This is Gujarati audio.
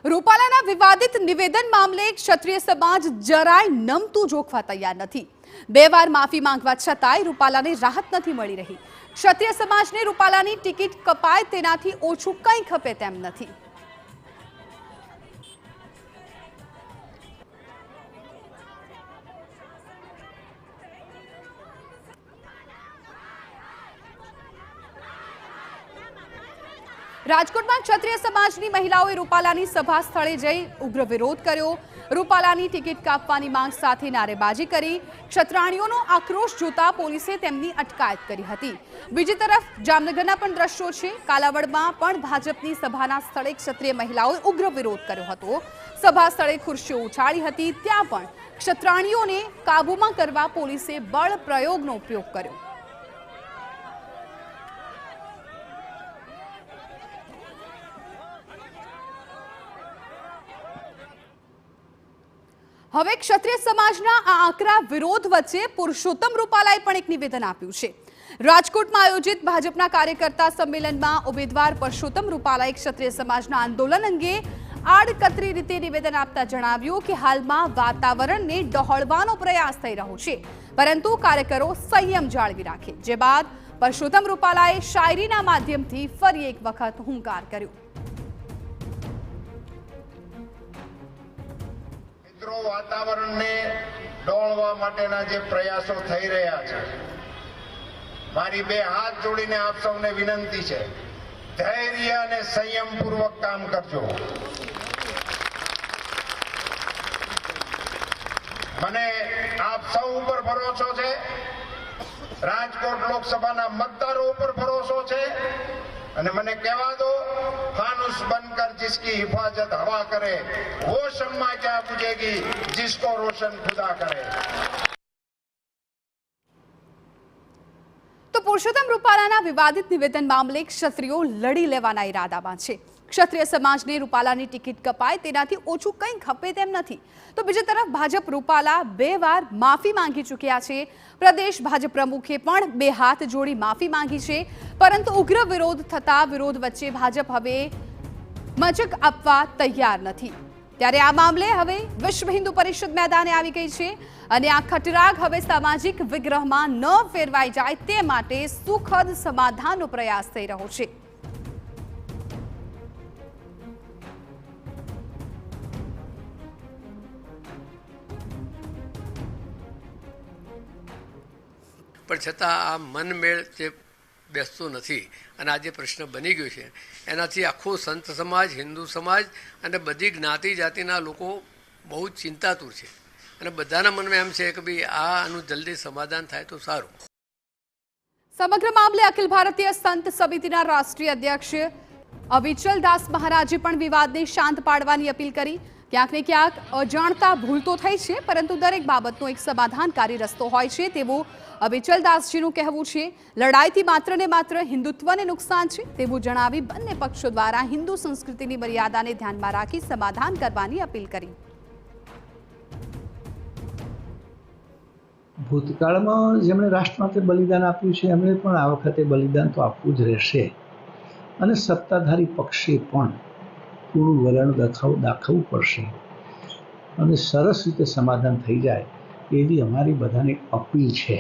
રૂપાલાના વિવાદિત નિવેદન મામલે ક્ષત્રિય સમાજ જરાય નમતું જોખવા તૈયાર નથી। બે વાર માફી માંગવા છતાંય રૂપાલાને રાહત નથી મળી રહી। ક્ષત્રિય સમાજને રૂપાલાની ટિકિટ કપાય તેનાથી ઓછું કંઈ ખપે તેમ નથી। રાજકોટમાં ક્ષત્રિય સમાજની મહિલાઓએ રૂપાલાની સભા સ્થળે જઈ ઉગ્ર વિરોધ કર્યો। રૂપાલાની ટિકિટ કાપવાની માંગ સાથે નારેબાજી કરી। ક્ષત્રાણીઓનો આક્રોશ જોતા પોલીસે તેમની અટકાયત કરી હતી। બીજી તરફ જામનગરના પણ દ્રશ્યો છે। કાલાવડમાં પણ ભાજપની સભાના સ્થળે ક્ષત્રિય મહિલાઓએ ઉગ્ર વિરોધ કર્યો હતો। સભા સ્થળે ખુરશીઓ ઉછાળી હતી। ત્યાં પણ ક્ષત્રાણીઓને કાબૂમાં કરવા પોલીસે બળ પ્રયોગનો ઉપયોગ કર્યો। હવે ક્ષત્રિય સમાજના આ આકરા વિરોધ વચ્ચે પુરુષોત્તમ રૂપાલાએ પણ એક નિવેદન આપ્યું છે। રાજકોટમાં આયોજિત ભાજપના કાર્યકર્તા સંમેલનમાં ઉમેદવાર પુરુષોત્તમ રૂપાલાએ ક્ષત્રિય સમાજના આંદોલન અંગે આડકતરી રીતે નિવેદન આપતા જણાવ્યું કે હાલમાં વાતાવરણને ડહોળવાનો પ્રયાસ થઈ રહ્યો છે, પરંતુ કાર્યકરો સંયમ જાળવી રાખે। જે બાદ પુરુષોત્તમ રૂપાલાએ શાયરીના માધ્યમથી ફરી એક વખત હુંકાર કર્યો। વાતાવરણને ડોળવા માટેના જે પ્રયાસો થઈ રહ્યા છે, મારી બે હાથ જોડીને આપ સૌને વિનંતી છે, ધૈર્ય અને સંયમપૂર્વક કામ કરજો। મને આપ સૌ ઉપર ભરોસો છે, રાજકોટ લોકસભાના મતદારો ઉપર ભરોસો છે, અને મને કહેવા દો, फानुस बनकर जिसकी हिफाजत हवा करे वो शम्मा क्या बुझेगी जिसको रोशन खुदा करे। તો પુરુષોત્તમ રૂપાલાના વિવાદિત નિવેદન મામલે ક્ષત્રિયો લડી લેવાના ઈરાદામાં છે। ક્ષત્રિય સમાજને રૂપાલાની ટિકિટ કપાય તેનાથી ઓછું કંઈ ખપે તેમ નથી। તો બીજી તરફ ભાજપ રૂપાલા બે વાર માફી માંગી ચૂક્યા છે। પ્રદેશ ભાજપ પ્રમુખે પણ બે હાથ જોડી માફી માંગી છે, પરંતુ ઉગ્ર વિરોધ થતા વિરોધ વચ્ચે ભાજપ હવે મચક આપવા તૈયાર નથી। ત્યારે આ મામલે હવે વિશ્વ હિન્દુ પરિષદ મેદાને આવી ગઈ છે, અને આ ખટરાગ હવે સામાજિક વિગ્રહમાં ન ફેરવાઈ જાય તે માટે સુખદ સમાધાનનો પ્રયાસ થઈ રહ્યો છે। પણ છતાં આ મનમેળ જે બેસતો નથી, અને આ જે પ્રશ્ન બની ગયો છે એનાથી આખો સંત સમાજ, હિન્દુ સમાજ અને બધી જ્ઞાતિ જાતિના લોકો બહુ જ ચિંતાતુર છે, અને બધાના મનમાં એમ છે કે ભાઈ આનું જલ્દી સમાધાન થાય તો સારું। સમગ્ર મામલે અખિલ ભારતીય સંત સમિતિના રાષ્ટ્રીય અધ્યક્ષ અવિચલ દાસ મહારાજે પણ વિવાદને શાંત પાડવાની અપીલ કરી। ક્યાંક ને ક્યાંક અજાણતા ભૂલ તો થઈ છે, પરંતુ દરેક બાબતનો એક સમાધાનકારી રસ્તો હોય છે તેવું અવિચલ દાસજીનું કહેવું છે। લડાઈથી માત્ર ને માત્ર હિન્દુત્વને નુકસાન છે તેવું જણાવી બંને પક્ષો દ્વારા હિન્દુ સંસ્કૃતિની મર્યાદાને ધ્યાનમાં રાખી સમાધાન કરવાની અપીલ કરી। ભૂતકાળમાં જેમણે રાષ્ટ્ર માટે બલિદાન આપ્યું છે એમણે પણ આ વખતે બલિદાન તો આપવું જ રહેશે, અને સત્તાધારી પક્ષે પણ પૂરું વલણ દાખવવું પડશે, અને સરસ રીતે સમાધાન થઈ જાય એવી અમારી બધાની અપીલ છે।